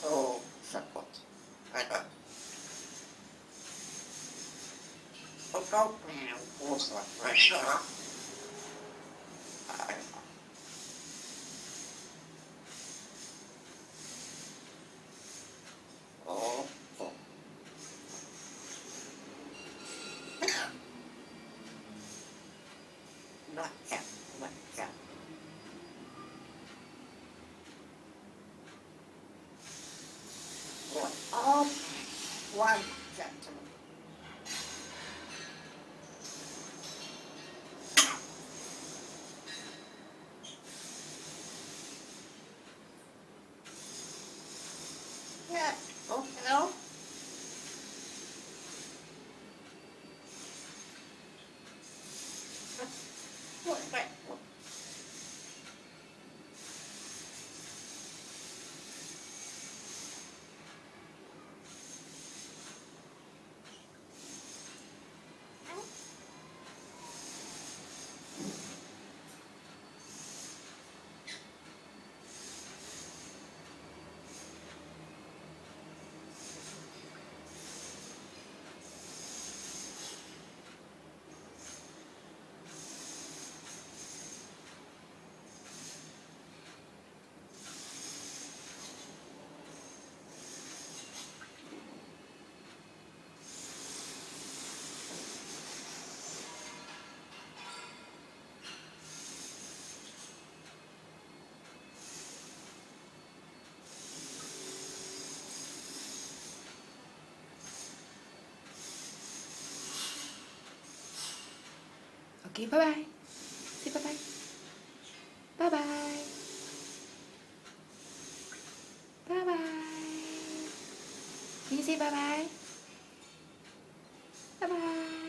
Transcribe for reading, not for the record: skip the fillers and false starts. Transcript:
Oh, sakot. Ano? Ikaw, puso, pressure. Oh, oh. Baca, baca. Oh, one gentleman. Yeah. Oh, hello? Wait. Okay, bye-bye. Say bye-bye. Bye-bye. Bye-bye. Can you say bye-bye? Bye-bye.